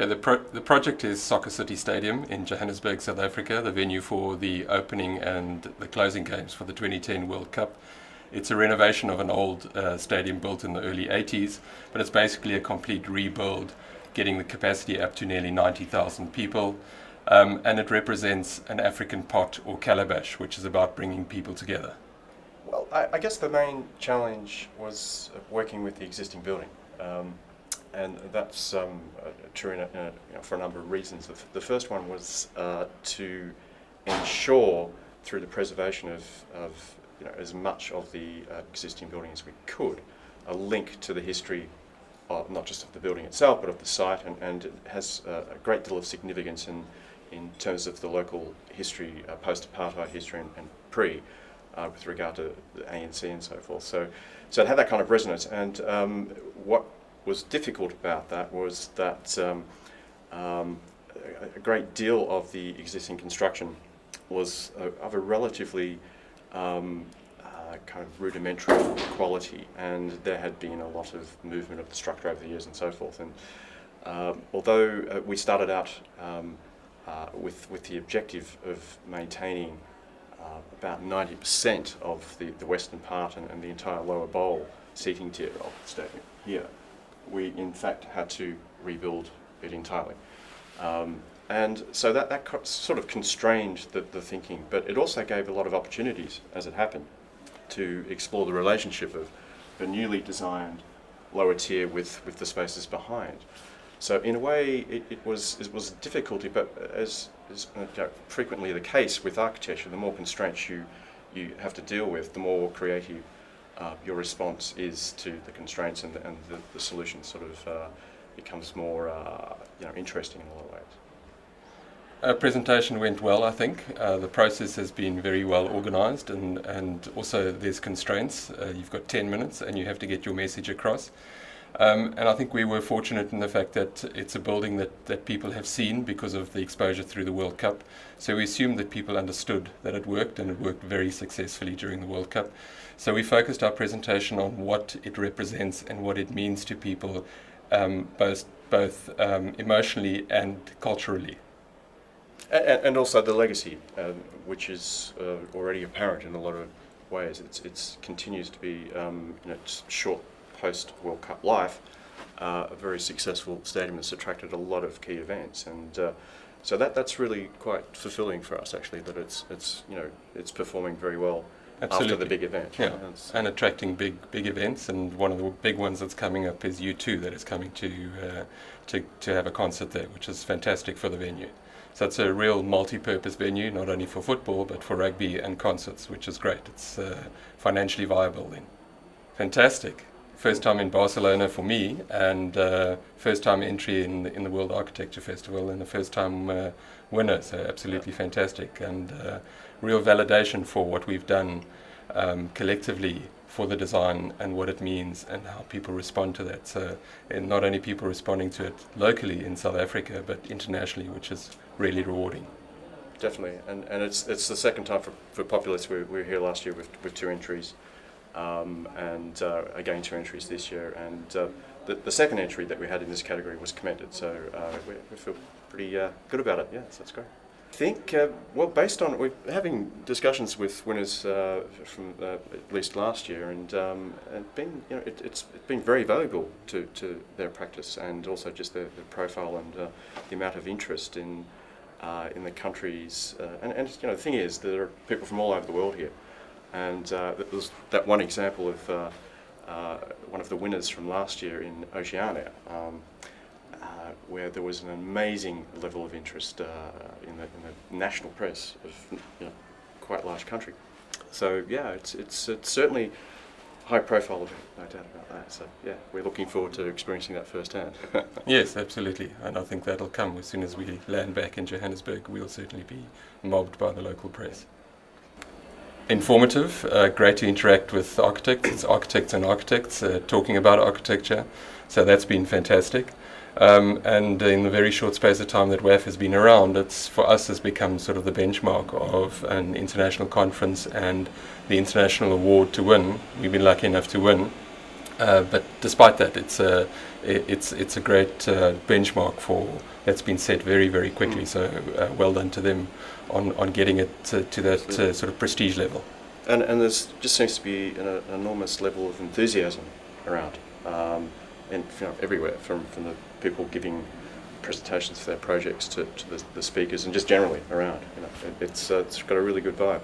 Okay, the project is Soccer City Stadium in Johannesburg, South Africa, the venue for the opening and the closing games for the 2010 World Cup. It's a renovation of an old stadium built in the early 80s, but it's basically a complete rebuild, getting the capacity up to nearly 90,000 people. And it represents an African pot or calabash, which is about bringing people together. Well, I guess the main challenge was working with the existing building. And that's true for a number of reasons. The first one was to ensure, through the preservation of as much of the existing building as we could, a link to the history of not just of the building itself, but of the site, and it has a great deal of significance in terms of the local history, post-apartheid history and pre, with regard to the ANC and so forth. So it had that kind of resonance, and what was difficult about that was that a great deal of the existing construction was of a relatively kind of rudimentary quality, and there had been a lot of movement of the structure over the years and so forth. And although we started out with the objective of maintaining about 90% of the western part and the entire lower bowl seating tier of the stadium here, we in fact had to rebuild it entirely. And so that sort of constrained the thinking, but it also gave a lot of opportunities, as it happened, to explore the relationship of the newly designed lower tier with the spaces behind. So in a way, it was a difficulty, but as frequently the case with architecture, the more constraints you have to deal with, the more creative your response is to the constraints, and the solution sort of becomes more interesting in a lot of ways. Presentation went well, I think. The process has been very well organised, and also there's constraints. You've got 10 minutes and you have to get your message across. And I think we were fortunate in the fact that it's a building that people have seen because of the exposure through the World Cup. So we assumed that people understood that it worked, and it worked very successfully during the World Cup. So we focused our presentation on what it represents and what it means to people, both emotionally and culturally. And also the legacy, which is already apparent in a lot of ways. It continues to be, its short post-World Cup life, a very successful stadium that's attracted a lot of key events, and so that's really quite fulfilling for us, actually, that it's performing very well. Absolutely. After the big event. Yeah, and attracting big events, and one of the big ones that's coming up is U2 that is coming to have a concert there, which is fantastic for the venue. So it's a real multi-purpose venue, not only for football but for rugby and concerts, which is great. It's financially viable then. Fantastic. First time in Barcelona for me, and first time entry in the World Architecture Festival, and the first time winner, so absolutely fantastic, and real validation for what we've done collectively for the design and what it means and how people respond to that. So, and not only people responding to it locally in South Africa, but internationally, which is really rewarding. Definitely, and it's the second time for Populous. We were here last year with 2 entries, and again 2 entries this year, and the second entry that we had in this category was commended, so we feel pretty good about it. Yeah, so that's great. I think, based on, we're having discussions with winners from at least last year, and it's been very valuable to their practice, and also just their profile and the amount of interest in the countries. And the thing is, there are people from all over the world here, and there's that one example of one of the winners from last year in Oceania, where there was an amazing level of interest in the national press of quite a large country. So yeah, it's certainly high profile event, no doubt about that. So yeah, we're looking forward to experiencing that firsthand. Yes, absolutely, and I think that'll come as soon as we land back in Johannesburg. We'll certainly be mobbed by the local press. Informative, great to interact with architects. It's architects and architects talking about architecture, so that's been fantastic. And in the very short space of time that WAF has been around, it's for us has become sort of the benchmark of an international conference and the international award to win. We've been lucky enough to win. But despite that, it's a great benchmark for that's been set very, very quickly. So well done to them on getting it to that sort of prestige level. And there's just seems to be an enormous level of enthusiasm around, and everywhere, from the people giving presentations for their projects to the speakers, and just generally around. It's got a really good vibe.